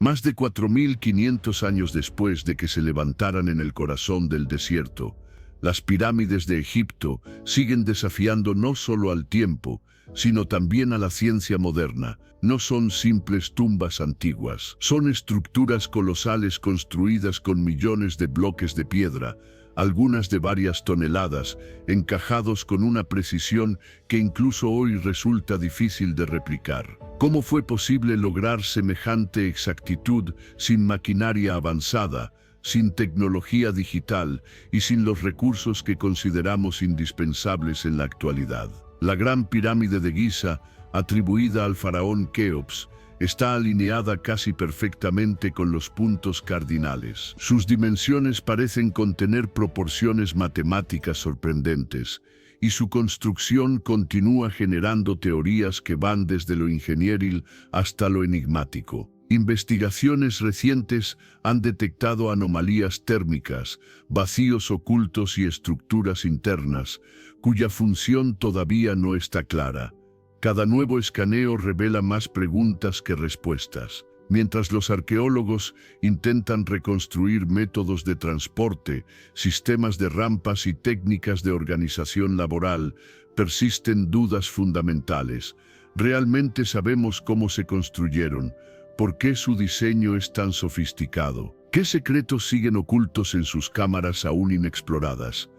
Más de 4500 años después de que se levantaran en el corazón del desierto, las pirámides de Egipto siguen desafiando no solo al tiempo, sino también a la ciencia moderna. No son simples tumbas antiguas, son estructuras colosales construidas con millones de bloques de piedra, algunas de varias toneladas, encajados con una precisión que incluso hoy resulta difícil de replicar. ¿Cómo fue posible lograr semejante exactitud sin maquinaria avanzada, sin tecnología digital y sin los recursos que consideramos indispensables en la actualidad? La Gran Pirámide de Giza, atribuida al faraón Keops, está alineada casi perfectamente con los puntos cardinales. Sus dimensiones parecen contener proporciones matemáticas sorprendentes, y su construcción continúa generando teorías que van desde lo ingenieril hasta lo enigmático. Investigaciones recientes han detectado anomalías térmicas, vacíos ocultos y estructuras internas, cuya función todavía no está clara. Cada nuevo escaneo revela más preguntas que respuestas. Mientras los arqueólogos intentan reconstruir métodos de transporte, sistemas de rampas y técnicas de organización laboral, persisten dudas fundamentales. ¿Realmente sabemos cómo se construyeron? ¿Por qué su diseño es tan sofisticado? ¿Qué secretos siguen ocultos en sus cámaras aún inexploradas?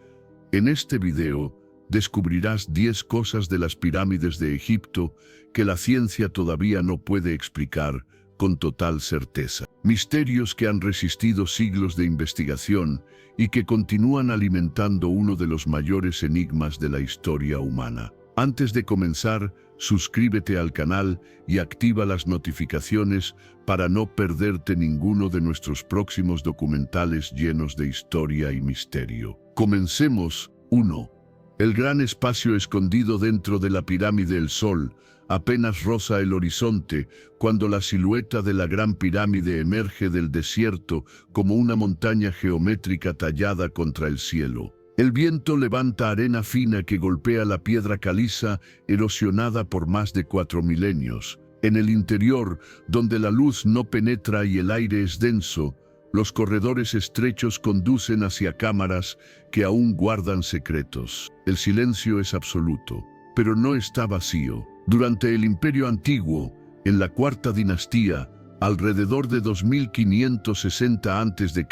En este video descubrirás 10 cosas de las pirámides de Egipto que la ciencia todavía no puede explicar con total certeza. Misterios que han resistido siglos de investigación y que continúan alimentando uno de los mayores enigmas de la historia humana. Antes de comenzar, suscríbete al canal y activa las notificaciones para no perderte ninguno de nuestros próximos documentales llenos de historia y misterio. Comencemos. 1. El gran espacio escondido dentro de la pirámide del Sol apenas roza el horizonte cuando la silueta de la Gran Pirámide emerge del desierto como una montaña geométrica tallada contra el cielo. El viento levanta arena fina que golpea la piedra caliza erosionada por más de 4 milenios. En el interior, donde la luz no penetra y el aire es denso, los corredores estrechos conducen hacia cámaras que aún guardan secretos. El silencio es absoluto, pero no está vacío. Durante el Imperio Antiguo, en la Cuarta Dinastía, alrededor de 2560 a.C.,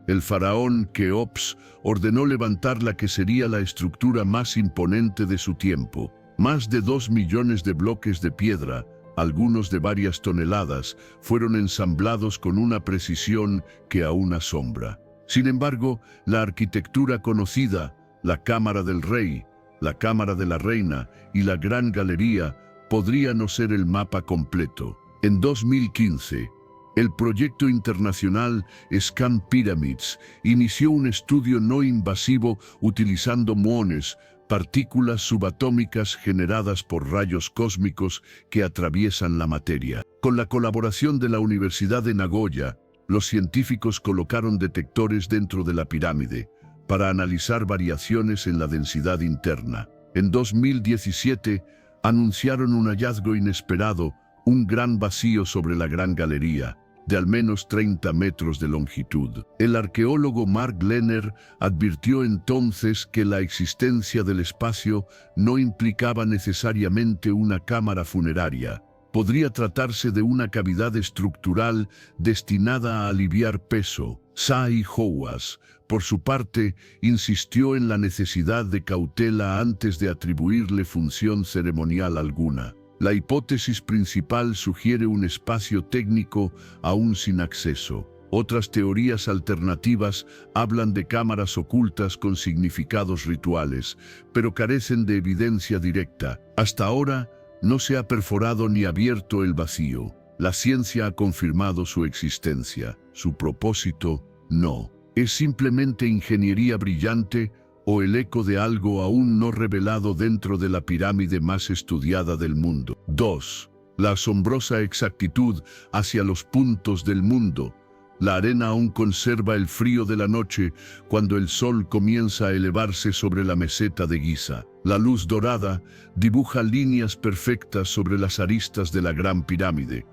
el faraón Keops ordenó levantar la que sería la estructura más imponente de su tiempo. Más de 2 millones de bloques de piedra, algunos de varias toneladas, fueron ensamblados con una precisión que aún asombra. Sin embargo, la arquitectura conocida, la Cámara del Rey, la Cámara de la Reina y la Gran Galería podría no ser el mapa completo. En 2015, el proyecto internacional Scan Pyramids inició un estudio no invasivo utilizando muones, partículas subatómicas generadas por rayos cósmicos que atraviesan la materia. Con la colaboración de la Universidad de Nagoya, los científicos colocaron detectores dentro de la pirámide para analizar variaciones en la densidad interna. En 2017, anunciaron un hallazgo inesperado, un gran vacío sobre la Gran Galería, de al menos 30 metros de longitud. El arqueólogo Mark Lehner advirtió entonces que la existencia del espacio no implicaba necesariamente una cámara funeraria. Podría tratarse de una cavidad estructural destinada a aliviar peso. Zahi Hawass, por su parte, insistió en la necesidad de cautela antes de atribuirle función ceremonial alguna. La hipótesis principal sugiere un espacio técnico aún sin acceso. Otras teorías alternativas hablan de cámaras ocultas con significados rituales, pero carecen de evidencia directa. Hasta ahora, no se ha perforado ni abierto el vacío. La ciencia ha confirmado su existencia. Su propósito, no. Es simplemente ingeniería brillante o el eco de algo aún no revelado dentro de la pirámide más estudiada del mundo. 2. La asombrosa exactitud hacia los puntos del mundo. La arena aún conserva el frío de la noche cuando el sol comienza a elevarse sobre la meseta de Giza. La luz dorada dibuja líneas perfectas sobre las aristas de la Gran Pirámide,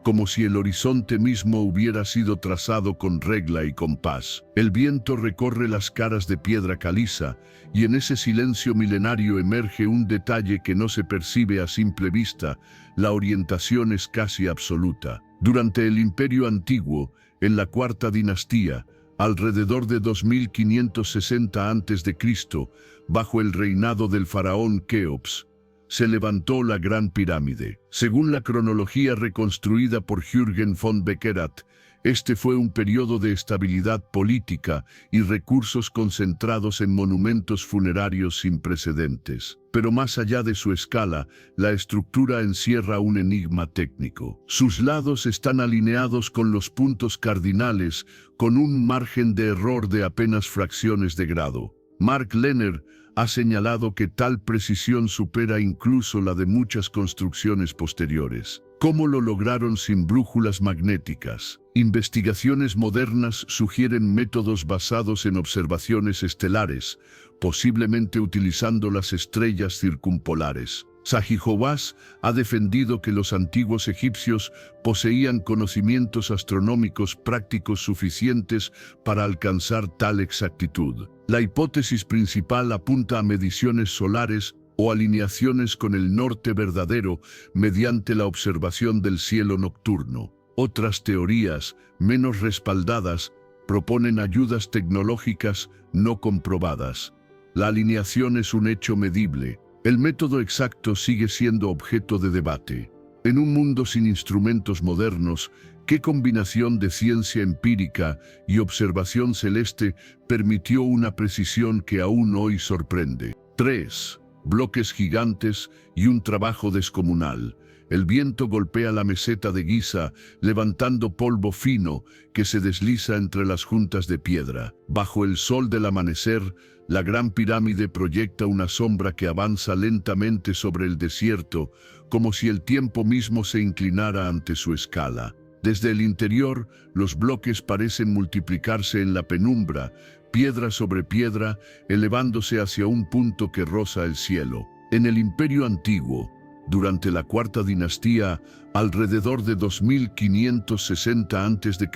como si el horizonte mismo hubiera sido trazado con regla y compás. El viento recorre las caras de piedra caliza, y en ese silencio milenario emerge un detalle que no se percibe a simple vista: la orientación es casi absoluta. Durante el Imperio Antiguo, en la cuarta dinastía, alrededor de 2560 a.C., bajo el reinado del faraón Keops, se levantó la Gran Pirámide. Según la cronología reconstruida por Jürgen von Beckerath, este fue un periodo de estabilidad política y recursos concentrados en monumentos funerarios sin precedentes. Pero más allá de su escala, la estructura encierra un enigma técnico. Sus lados están alineados con los puntos cardinales, con un margen de error de apenas fracciones de grado. Mark Lehner ha señalado que tal precisión supera incluso la de muchas construcciones posteriores. ¿Cómo lo lograron sin brújulas magnéticas? Investigaciones modernas sugieren métodos basados en observaciones estelares, posiblemente utilizando las estrellas circumpolares. Zahi Hawass ha defendido que los antiguos egipcios poseían conocimientos astronómicos prácticos suficientes para alcanzar tal exactitud. La hipótesis principal apunta a mediciones solares o alineaciones con el norte verdadero mediante la observación del cielo nocturno. Otras teorías, menos respaldadas, proponen ayudas tecnológicas no comprobadas. La alineación es un hecho medible. El método exacto sigue siendo objeto de debate. En un mundo sin instrumentos modernos, ¿qué combinación de ciencia empírica y observación celeste permitió una precisión que aún hoy sorprende? 3. Bloques gigantes y un trabajo descomunal. El viento golpea la meseta de Giza, levantando polvo fino que se desliza entre las juntas de piedra. Bajo el sol del amanecer, la Gran Pirámide proyecta una sombra que avanza lentamente sobre el desierto, como si el tiempo mismo se inclinara ante su escala. Desde el interior, los bloques parecen multiplicarse en la penumbra, piedra sobre piedra, elevándose hacia un punto que roza el cielo. En el Imperio Antiguo, durante la cuarta dinastía, alrededor de 2560 a.C.,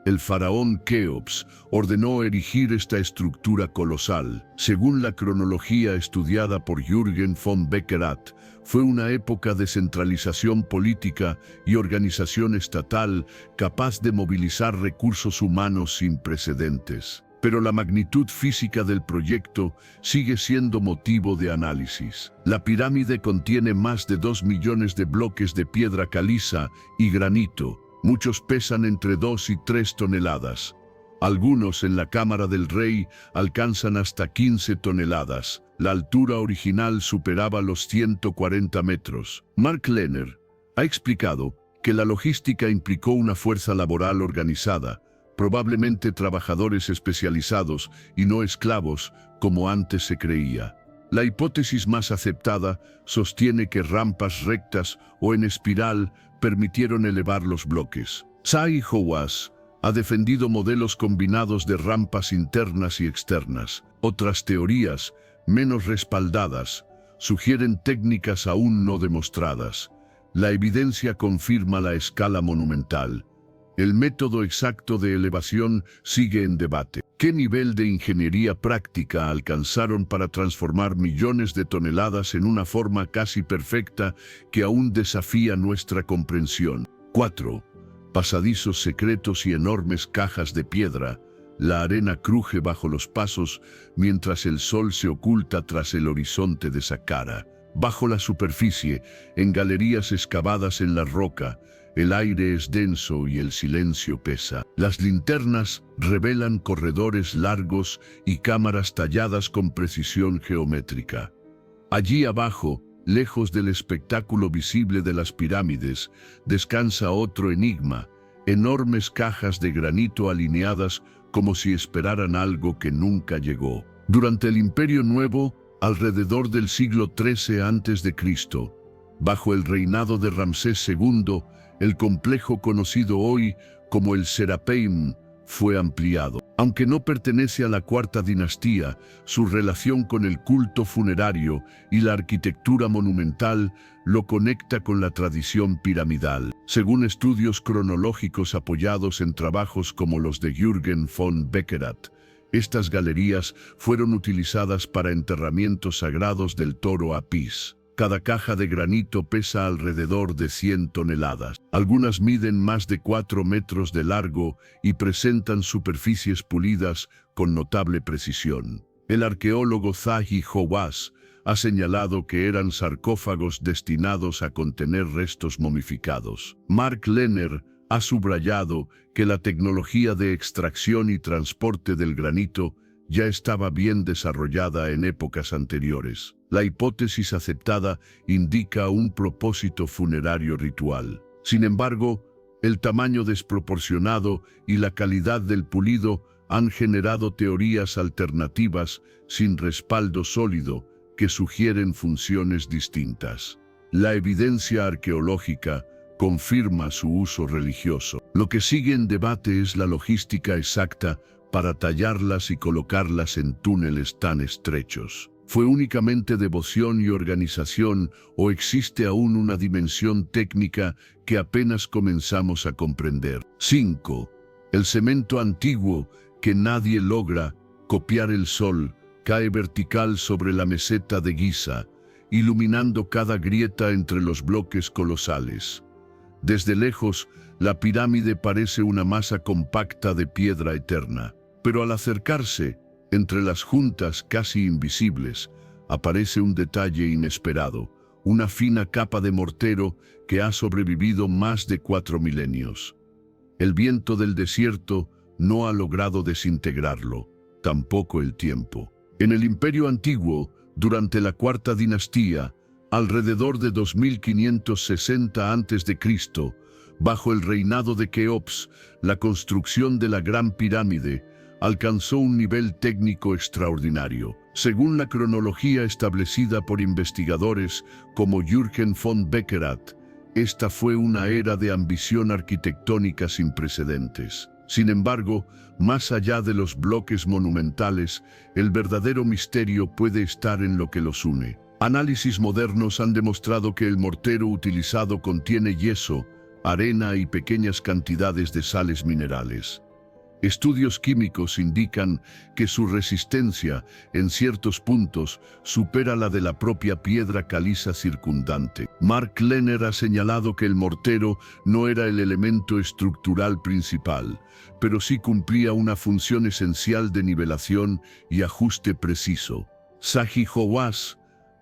el faraón Keops ordenó erigir esta estructura colosal. Según la cronología estudiada por Jürgen von Beckerath, fue una época de centralización política y organización estatal capaz de movilizar recursos humanos sin precedentes. Pero la magnitud física del proyecto sigue siendo motivo de análisis. La pirámide contiene más de 2 millones de bloques de piedra caliza y granito. Muchos pesan entre 2 y 3 toneladas. Algunos en la Cámara del Rey alcanzan hasta 15 toneladas. La altura original superaba los 140 metros. Mark Lehner ha explicado que la logística implicó una fuerza laboral organizada, probablemente trabajadores especializados y no esclavos, como antes se creía. La hipótesis más aceptada sostiene que rampas rectas o en espiral permitieron elevar los bloques. Zahi Hawass ha defendido modelos combinados de rampas internas y externas. Otras teorías, menos respaldadas, sugieren técnicas aún no demostradas. La evidencia confirma la escala monumental. El método exacto de elevación sigue en debate. ¿Qué nivel de ingeniería práctica alcanzaron para transformar millones de toneladas en una forma casi perfecta que aún desafía nuestra comprensión? 4. Pasadizos secretos y enormes cajas de piedra. La arena cruje bajo los pasos mientras el sol se oculta tras el horizonte de Saqqara. Bajo la superficie, en galerías excavadas en la roca, el aire es denso y el silencio pesa. Las linternas revelan corredores largos y cámaras talladas con precisión geométrica. Allí abajo, lejos del espectáculo visible de las pirámides, descansa otro enigma: enormes cajas de granito alineadas como si esperaran algo que nunca llegó. Durante el Imperio Nuevo, alrededor del siglo XIII a.C., bajo el reinado de Ramsés II, el complejo conocido hoy como el Serapeim fue ampliado. Aunque no pertenece a la cuarta dinastía, su relación con el culto funerario y la arquitectura monumental lo conecta con la tradición piramidal. Según estudios cronológicos apoyados en trabajos como los de Jürgen von Beckerath, estas galerías fueron utilizadas para enterramientos sagrados del toro Apis. Cada caja de granito pesa alrededor de 100 toneladas. Algunas miden más de 4 metros de largo y presentan superficies pulidas con notable precisión. El arqueólogo Zahi Hawass ha señalado que eran sarcófagos destinados a contener restos momificados. Mark Lehner ha subrayado que la tecnología de extracción y transporte del granito ya estaba bien desarrollada en épocas anteriores. La hipótesis aceptada indica un propósito funerario ritual. Sin embargo, el tamaño desproporcionado y la calidad del pulido han generado teorías alternativas sin respaldo sólido que sugieren funciones distintas. La evidencia arqueológica confirma su uso religioso. Lo que sigue en debate es la logística exacta para tallarlas y colocarlas en túneles tan estrechos. ¿Fue únicamente devoción y organización o existe aún una dimensión técnica que apenas comenzamos a comprender? 5. El cemento antiguo que nadie logra copiar. El sol cae vertical sobre la meseta de Giza, iluminando cada grieta entre los bloques colosales. Desde lejos, la pirámide parece una masa compacta de piedra eterna. Pero al acercarse, entre las juntas casi invisibles, aparece un detalle inesperado, una fina capa de mortero que ha sobrevivido más de 4 milenios. El viento del desierto no ha logrado desintegrarlo, tampoco el tiempo. En el Imperio Antiguo, durante la Cuarta Dinastía, alrededor de 2560 a.C., bajo el reinado de Keops, la construcción de la Gran Pirámide alcanzó un nivel técnico extraordinario. Según la cronología establecida por investigadores como Jürgen von Beckerath, esta fue una era de ambición arquitectónica sin precedentes. Sin embargo, más allá de los bloques monumentales, el verdadero misterio puede estar en lo que los une. Análisis modernos han demostrado que el mortero utilizado contiene yeso, arena y pequeñas cantidades de sales minerales. Estudios químicos indican que su resistencia, en ciertos puntos, supera la de la propia piedra caliza circundante. Mark Lehner ha señalado que el mortero no era el elemento estructural principal, pero sí cumplía una función esencial de nivelación y ajuste preciso. Zahi Hawass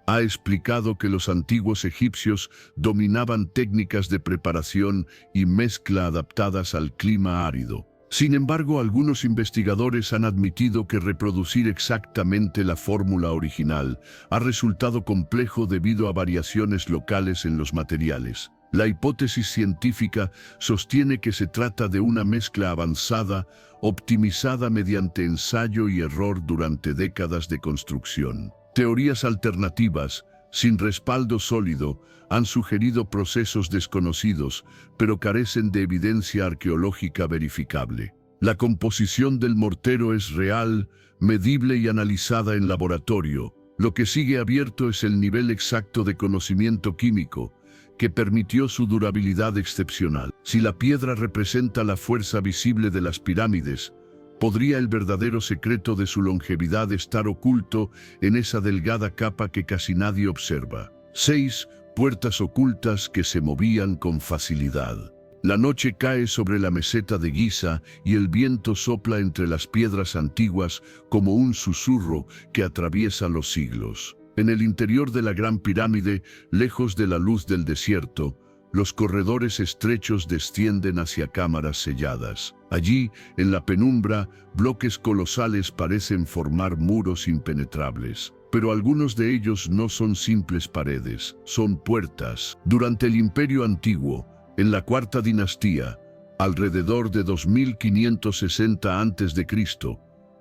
ha explicado que los antiguos egipcios dominaban técnicas de preparación y mezcla adaptadas al clima árido. Sin embargo, algunos investigadores han admitido que reproducir exactamente la fórmula original ha resultado complejo debido a variaciones locales en los materiales. La hipótesis científica sostiene que se trata de una mezcla avanzada, optimizada mediante ensayo y error durante décadas de construcción. Teorías alternativas, sin respaldo sólido, han sugerido procesos desconocidos, pero carecen de evidencia arqueológica verificable. La composición del mortero es real, medible y analizada en laboratorio. Lo que sigue abierto es el nivel exacto de conocimiento químico, que permitió su durabilidad excepcional. Si la piedra representa la fuerza visible de las pirámides, ¿podría el verdadero secreto de su longevidad estar oculto en esa delgada capa que casi nadie observa? 6. Puertas ocultas que se movían con facilidad. La noche cae sobre la meseta de Giza y el viento sopla entre las piedras antiguas como un susurro que atraviesa los siglos. En el interior de la Gran Pirámide, lejos de la luz del desierto, los corredores estrechos descienden hacia cámaras selladas. Allí, en la penumbra, bloques colosales parecen formar muros impenetrables. Pero algunos de ellos no son simples paredes, son puertas. Durante el Imperio Antiguo, en la Cuarta Dinastía, alrededor de 2560 a.C.,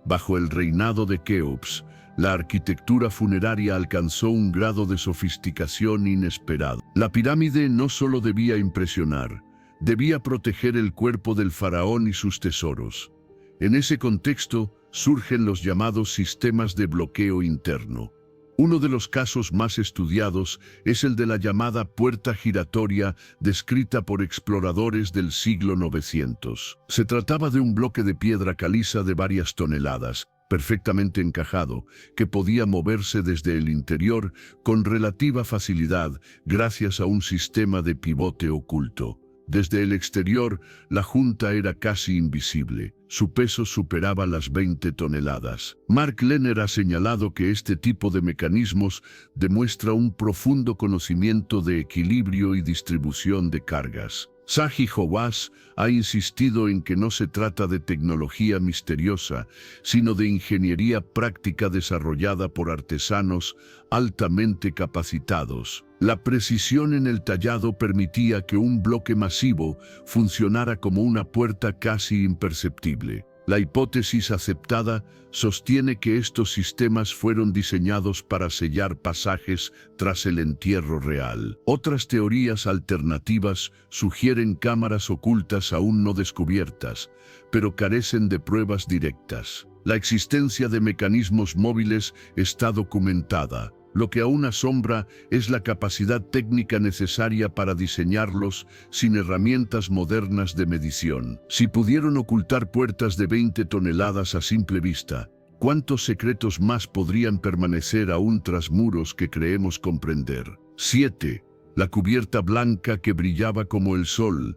bajo el reinado de Keops, la arquitectura funeraria alcanzó un grado de sofisticación inesperado. La pirámide no solo debía impresionar, debía proteger el cuerpo del faraón y sus tesoros. En ese contexto surgen los llamados sistemas de bloqueo interno. Uno de los casos más estudiados es el de la llamada puerta giratoria descrita por exploradores del siglo 900. Se trataba de un bloque de piedra caliza de varias toneladas, perfectamente encajado, que podía moverse desde el interior con relativa facilidad gracias a un sistema de pivote oculto. Desde el exterior, la junta era casi invisible. Su peso superaba las 20 toneladas. Mark Lehner ha señalado que este tipo de mecanismos demuestra un profundo conocimiento de equilibrio y distribución de cargas. Zahi Hawass ha insistido en que no se trata de tecnología misteriosa, sino de ingeniería práctica desarrollada por artesanos altamente capacitados. La precisión en el tallado permitía que un bloque masivo funcionara como una puerta casi imperceptible. La hipótesis aceptada sostiene que estos sistemas fueron diseñados para sellar pasajes tras el entierro real. Otras teorías alternativas sugieren cámaras ocultas aún no descubiertas, pero carecen de pruebas directas. La existencia de mecanismos móviles está documentada. Lo que aún asombra es la capacidad técnica necesaria para diseñarlos sin herramientas modernas de medición. Si pudieron ocultar puertas de 20 toneladas a simple vista, ¿cuántos secretos más podrían permanecer aún tras muros que creemos comprender? 7. La cubierta blanca que brillaba como el sol.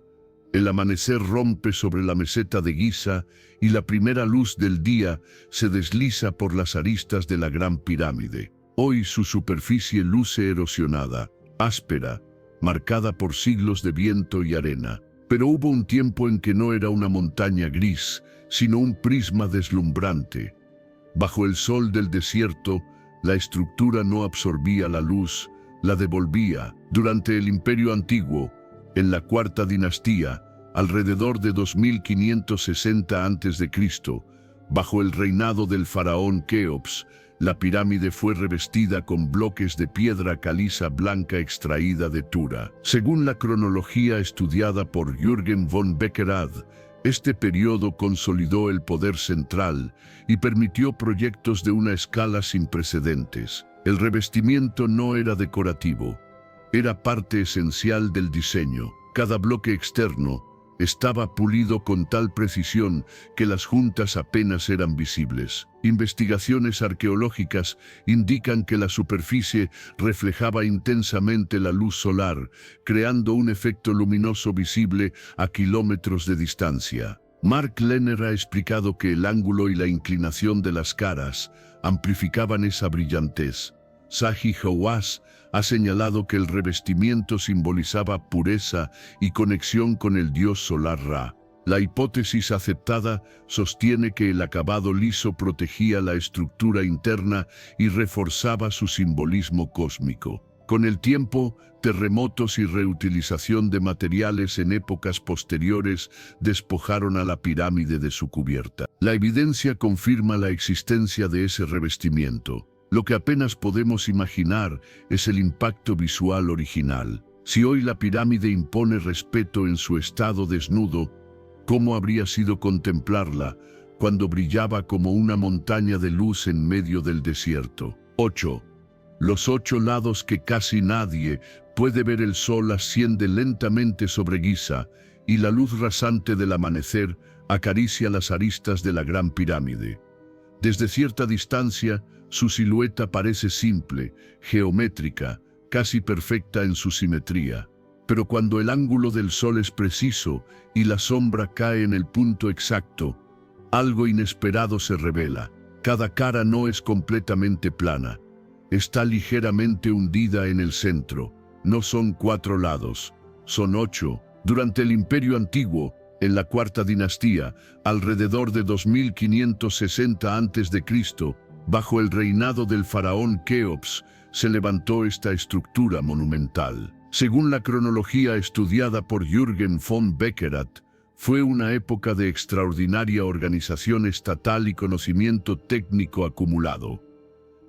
El amanecer rompe sobre la meseta de Giza y la primera luz del día se desliza por las aristas de la Gran Pirámide. Hoy su superficie luce erosionada, áspera, marcada por siglos de viento y arena. Pero hubo un tiempo en que no era una montaña gris, sino un prisma deslumbrante. Bajo el sol del desierto, la estructura no absorbía la luz, la devolvía. Durante el Imperio Antiguo, en la Cuarta Dinastía, alrededor de 2560 a.C., bajo el reinado del faraón Keops, la pirámide fue revestida con bloques de piedra caliza blanca extraída de Tura. Según la cronología estudiada por Jürgen von Beckerath, este periodo consolidó el poder central y permitió proyectos de una escala sin precedentes. El revestimiento no era decorativo, era parte esencial del diseño. Cada bloque externo estaba pulido con tal precisión que las juntas apenas eran visibles. Investigaciones arqueológicas indican que la superficie reflejaba intensamente la luz solar, creando un efecto luminoso visible a kilómetros de distancia. Mark Lehner ha explicado que el ángulo y la inclinación de las caras amplificaban esa brillantez. Zahi Hawass ha señalado que el revestimiento simbolizaba pureza y conexión con el dios solar Ra. La hipótesis aceptada sostiene que el acabado liso protegía la estructura interna y reforzaba su simbolismo cósmico. Con el tiempo, terremotos y reutilización de materiales en épocas posteriores despojaron a la pirámide de su cubierta. La evidencia confirma la existencia de ese revestimiento. Lo que apenas podemos imaginar es el impacto visual original. Si hoy la pirámide impone respeto en su estado desnudo, ¿cómo habría sido contemplarla cuando brillaba como una montaña de luz en medio del desierto? 8. Los 8 lados que casi nadie puede ver. El sol asciende lentamente sobre Giza y la luz rasante del amanecer acaricia las aristas de la Gran Pirámide. Desde cierta distancia, su silueta parece simple, geométrica, casi perfecta en su simetría. Pero cuando el ángulo del sol es preciso y la sombra cae en el punto exacto, algo inesperado se revela. Cada cara no es completamente plana. Está ligeramente hundida en el centro. No son 4 lados, son 8. Durante el Imperio Antiguo, en la Cuarta Dinastía, alrededor de 2560 a.C., bajo el reinado del faraón Keops, se levantó esta estructura monumental. Según la cronología estudiada por Jürgen von Beckerath, fue una época de extraordinaria organización estatal y conocimiento técnico acumulado.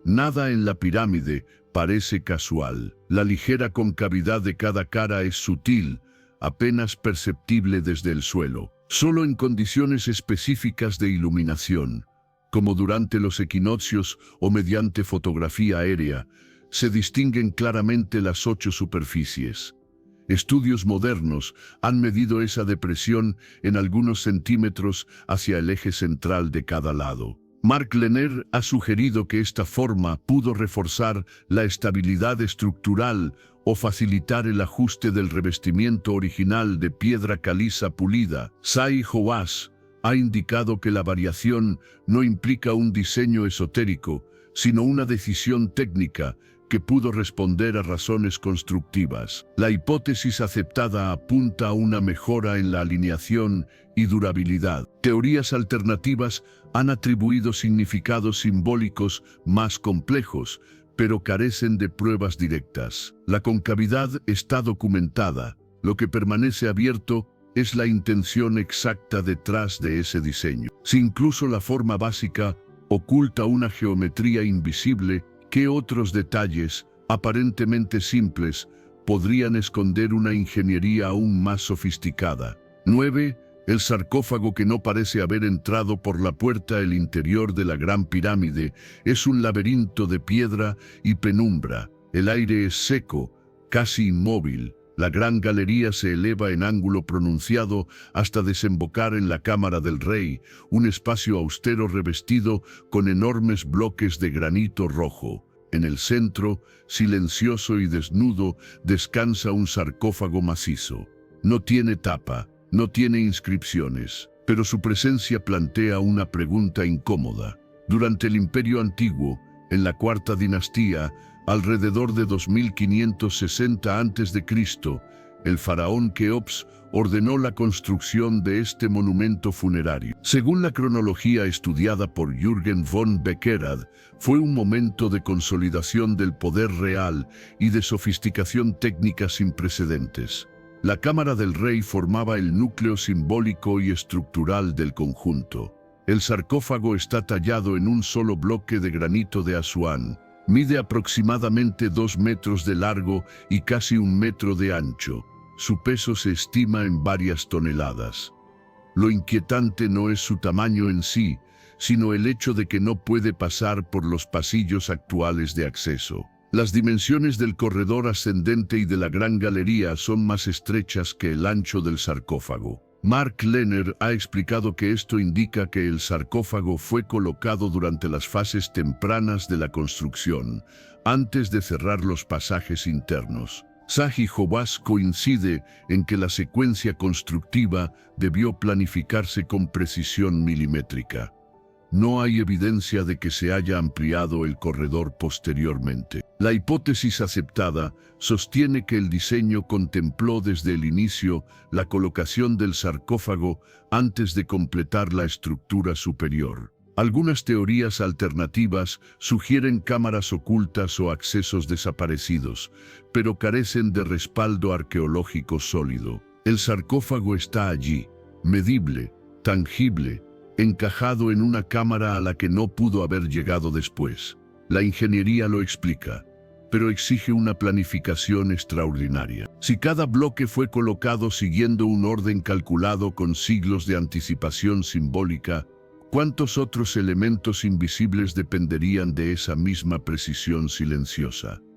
Nada en la pirámide parece casual. La ligera concavidad de cada cara es sutil, apenas perceptible desde el suelo. Solo en condiciones específicas de iluminación, como durante los equinoccios o mediante fotografía aérea, se distinguen claramente las 8 superficies. Estudios modernos han medido esa depresión en algunos centímetros hacia el eje central de cada lado. Mark Lehner ha sugerido que esta forma pudo reforzar la estabilidad estructural o facilitar el ajuste del revestimiento original de piedra caliza pulida. Zahi Hawass ha indicado que la variación no implica un diseño esotérico, sino una decisión técnica que pudo responder a razones constructivas. La hipótesis aceptada apunta a una mejora en la alineación y durabilidad. Teorías alternativas han atribuido significados simbólicos más complejos, pero carecen de pruebas directas. La concavidad está documentada. Lo que permanece abierto es la intención exacta detrás de ese diseño. Si incluso la forma básica oculta una geometría invisible, ¿qué otros detalles, aparentemente simples, podrían esconder una ingeniería aún más sofisticada? 9. El sarcófago que no parece haber entrado por la puerta el interior de la Gran Pirámide es un laberinto de piedra y penumbra. El aire es seco, casi inmóvil. La gran galería se eleva en ángulo pronunciado hasta desembocar en la Cámara del Rey, un espacio austero revestido con enormes bloques de granito rojo. En el centro, silencioso y desnudo, descansa un sarcófago macizo. No tiene tapa, no tiene inscripciones, pero su presencia plantea una pregunta incómoda. Durante el Imperio Antiguo, en la Cuarta Dinastía, alrededor de 2560 a.C., el faraón Keops ordenó la construcción de este monumento funerario. Según la cronología estudiada por Jürgen von Beckerath, fue un momento de consolidación del poder real y de sofisticación técnica sin precedentes. La Cámara del Rey formaba el núcleo simbólico y estructural del conjunto. El sarcófago está tallado en un solo bloque de granito de Asuán. Mide aproximadamente 2 metros de largo y casi 1 metro de ancho. Su peso se estima en varias toneladas. Lo inquietante no es su tamaño en sí, sino el hecho de que no puede pasar por los pasillos actuales de acceso. Las dimensiones del corredor ascendente y de la gran galería son más estrechas que el ancho del sarcófago. Mark Lehner ha explicado que esto indica que el sarcófago fue colocado durante las fases tempranas de la construcción, antes de cerrar los pasajes internos. Zahi Hawass coincide en que la secuencia constructiva debió planificarse con precisión milimétrica. No hay evidencia de que se haya ampliado el corredor posteriormente. La hipótesis aceptada sostiene que el diseño contempló desde el inicio la colocación del sarcófago antes de completar la estructura superior. Algunas teorías alternativas sugieren cámaras ocultas o accesos desaparecidos, pero carecen de respaldo arqueológico sólido. El sarcófago está allí, medible, tangible, encajado en una cámara a la que no pudo haber llegado después. La ingeniería lo explica, pero exige una planificación extraordinaria. Si cada bloque fue colocado siguiendo un orden calculado con siglos de anticipación simbólica, ¿cuántos otros elementos invisibles dependerían de esa misma precisión silenciosa?